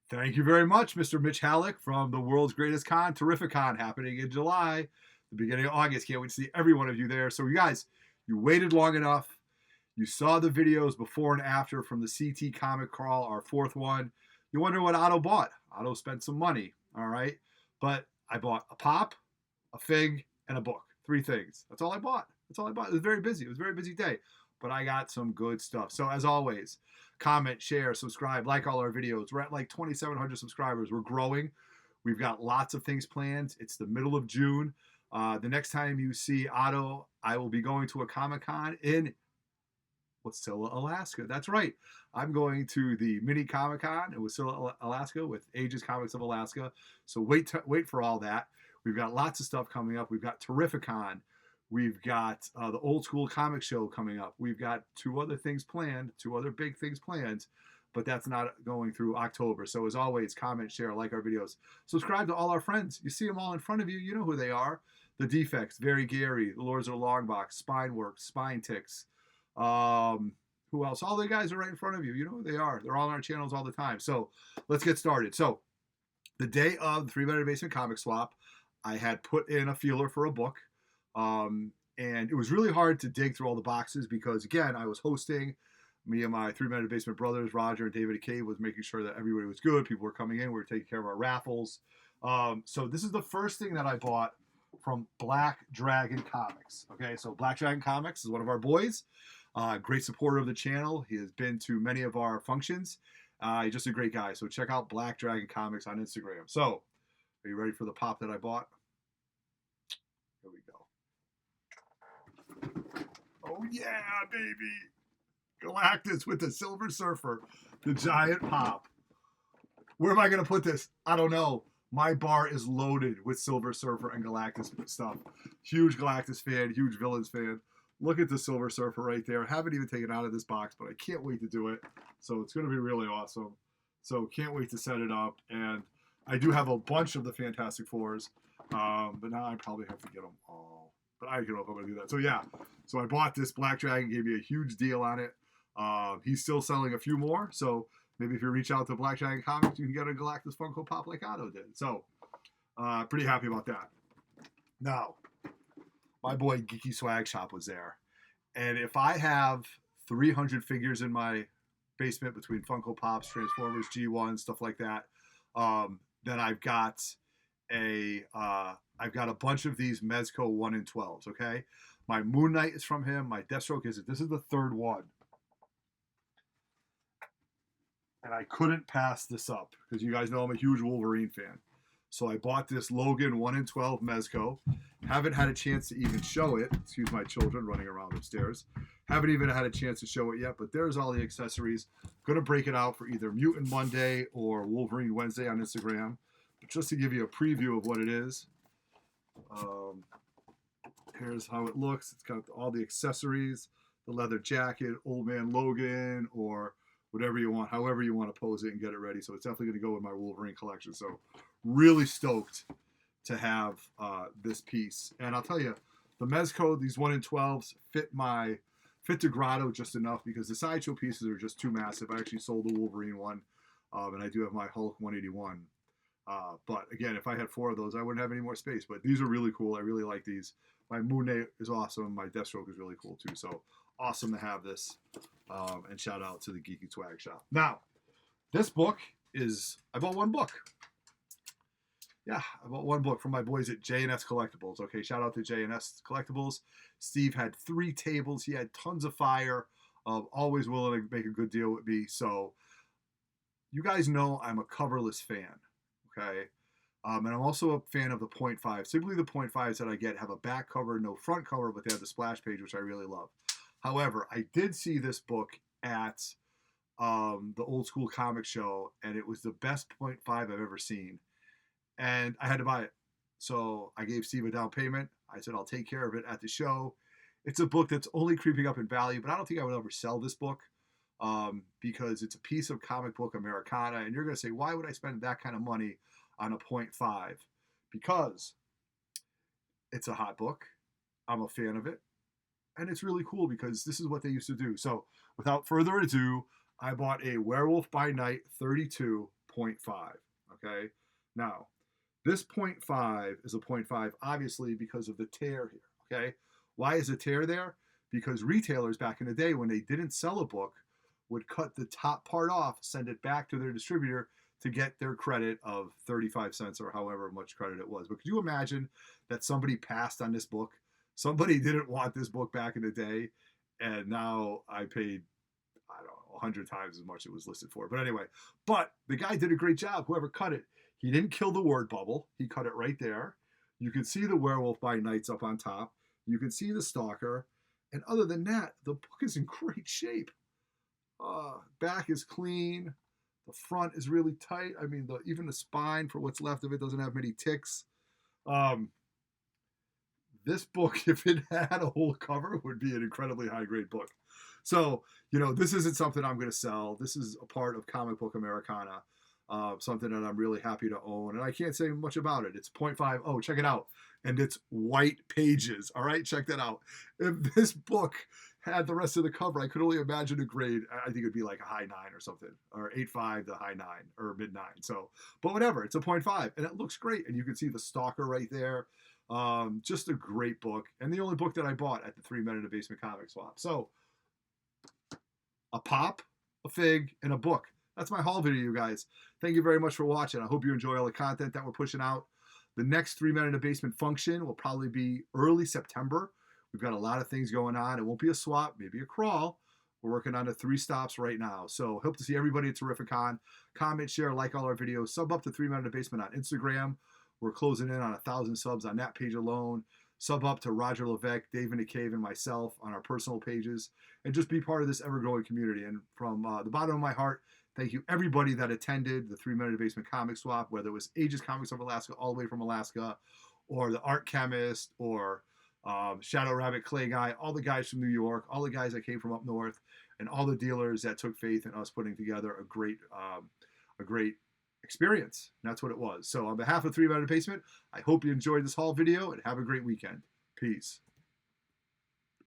Thank you very much, Mr. Mitch Halleck from the world's greatest con, Terrificon, happening in July, the beginning of August. Can't wait to see every one of you there. So, you guys, you waited long enough. You saw the videos before and after from the CT Comic Crawl, our fourth one. You wonder what Otto bought. Otto spent some money, all right? But I bought a pop, a fig, and a book. Three things. That's all I bought. That's all I bought. It was very busy. It was a very busy day. But I got some good stuff. So, as always, comment, share, subscribe, like all our videos. We're at like 2,700 subscribers. We're growing. We've got lots of things planned. It's the middle of June. The next time you see Otto, I will be going to a Comic-Con in Wasilla, Alaska. That's right. I'm going to the mini Comic-Con in Wasilla, Alaska with Aegis Comics of Alaska. So wait for all that. We've got lots of stuff coming up. We've got Terrificon. We've got the old school comic show coming up. We've got two other big things planned, but that's not going through October. So as always, comment, share, like our videos. Subscribe to all our friends. You see them all in front of you. You know who they are. The Defects, Very Gary, the Lords of the Long Box, Spineworks, Spine Ticks. Who else? All the guys are right in front of you. You know who they are. They're all on our channels all the time. So let's get started. So the day of the 3-Bedroom Basement Comic Swap, I had put in a feeler for a book. And it was really hard to dig through all the boxes because, again, I was hosting. Me and my 3-Bedroom Basement brothers, Roger and David Cave, was making sure that everybody was good. People were coming in. We were taking care of our raffles. So this is the first thing that I bought from Black Dragon Comics. Okay, so Black Dragon Comics is one of our boys. Great supporter of the channel. He has been to many of our functions. He's just a great guy. So check out Black Dragon Comics on Instagram. So, are you ready for the pop that I bought? Here we go. Oh yeah, baby! Galactus with the Silver Surfer, the giant pop. Where am I going to put this? I don't know. My bar is loaded with Silver Surfer and Galactus stuff. Huge Galactus fan, huge Villains fan. Look at the Silver Surfer right there. Haven't even taken it out of this box, but I can't wait to do it. So it's going to be really awesome. So can't wait to set it up. And I do have a bunch of the Fantastic Fours, but now I probably have to get them all. But I don't know if I'm going to do that. So yeah, so I bought this. Black Dragon gave me a huge deal on it. He's still selling a few more. So maybe if you reach out to Black Dragon Comics, you can get a Galactus Funko Pop like Otto did. So pretty happy about that. Now, my boy Geeky Swag Shop was there. And if I have 300 figures in my basement between Funko Pops, Transformers, G1, stuff like that, then I've got a bunch of these Mezco 1 in 12s, okay? My Moon Knight is from him. My Deathstroke is it. This is the third one. And I couldn't pass this up because you guys know I'm a huge Wolverine fan. So I bought this Logan 1 in 12 Mezco. Haven't had a chance to even show it. Excuse my children running around upstairs. Haven't even had a chance to show it yet, but there's all the accessories. Going to break it out for either Mutant Monday or Wolverine Wednesday on Instagram. But just to give you a preview of what it is. Here's how it looks. It's got all the accessories, the leather jacket, Old Man Logan, or whatever you want, however you want to pose it and get it ready. So it's definitely going to go in my Wolverine collection. So really stoked to have this piece. And I'll tell you, the Mezco, these 1 in 12s fit to Grotto just enough because the sideshow pieces are just too massive. I actually sold the Wolverine one, and I do have my Hulk 181. But again, if I had 4 of those, I wouldn't have any more space. But these are really cool. I really like these. My Moon Knight is awesome. My Deathstroke is really cool too. So awesome to have this. And shout out to the Geeky Swag Shop. Now, this book is, I bought one book. Yeah, I bought one book from my boys at J&S Collectibles. Okay, shout out to J&S Collectibles. Steve had 3 tables. He had tons of fire. Always willing to make a good deal with me. So you guys know I'm a coverless fan. Okay. And I'm also a fan of the 0.5. Simply the 0.5s that I get have a back cover, no front cover, but they have the splash page, which I really love. However, I did see this book at the old school comic show, and it was the best 0.5 I've ever seen. And I had to buy it. So I gave Steve a down payment. I said, I'll take care of it at the show. It's a book that's only creeping up in value, but I don't think I would ever sell this book because it's a piece of comic book Americana. And you're going to say, why would I spend that kind of money on a 0.5? Because it's a hot book. I'm a fan of it. And it's really cool because this is what they used to do. So without further ado, I bought a Werewolf by Night 32 0.5. Okay. Now, this 0.5 is a 0.5, obviously, because of the tear here. Okay. Why is a tear there? Because retailers back in the day, when they didn't sell a book, would cut the top part off, send it back to their distributor to get their credit of 35 cents or however much credit it was. But could you imagine that somebody passed on this book? Somebody didn't want this book back in the day, and now I paid, I don't know, 100 times as much it was listed for. But anyway, but the guy did a great job, whoever cut it. He didn't kill the word bubble. He cut it right there. You can see the Werewolf by Nights up on top. You can see the Stalker. And other than that, the book is in great shape. Back is clean. The front is really tight. I mean, even the spine, for what's left of it, doesn't have many ticks. This book, if it had a whole cover, would be an incredibly high-grade book. So, this isn't something I'm going to sell. This is a part of Comic Book Americana, something that I'm really happy to own. And I can't say much about it. It's 0.5. Oh, check it out. And it's white pages. All right, check that out. If this book had the rest of the cover, I could only imagine a grade. I think it'd be like a high 9 or something, or 8.5 to high 9 or mid 9. So, but whatever, it's a 0.5, and it looks great. And you can see the Stalker right there. Just a great book, and the only book that I bought at the 3 Men in the Basement comic swap. So, a pop, a fig, and a book. That's my haul video, you guys. Thank you very much for watching. I hope you enjoy all the content that we're pushing out. The next 3 Men in the Basement function will probably be early September. We've got a lot of things going on. It won't be a swap, maybe a crawl. We're working on the 3 stops right now. So hope to see everybody at Terrificon. Comment, share, like all our videos. Sub up to 3 Men in the Basement on Instagram. We're closing in on 1,000 subs on that page alone. Sub up to Roger Levesque, Dave in the Cave, and myself on our personal pages. And just be part of this ever-growing community. And from the bottom of my heart, thank you everybody that attended the 3 Men in the Basement comic swap, whether it was Aegis Comics of Alaska, all the way from Alaska, or the Art Chemist, or Shadow Rabbit Clay Guy, all the guys from New York, all the guys that came from up north, and all the dealers that took faith in us putting together a great experience. And that's what it was. So on behalf of 3 Men in the Basement, I hope you enjoyed this haul video and have a great weekend. Peace.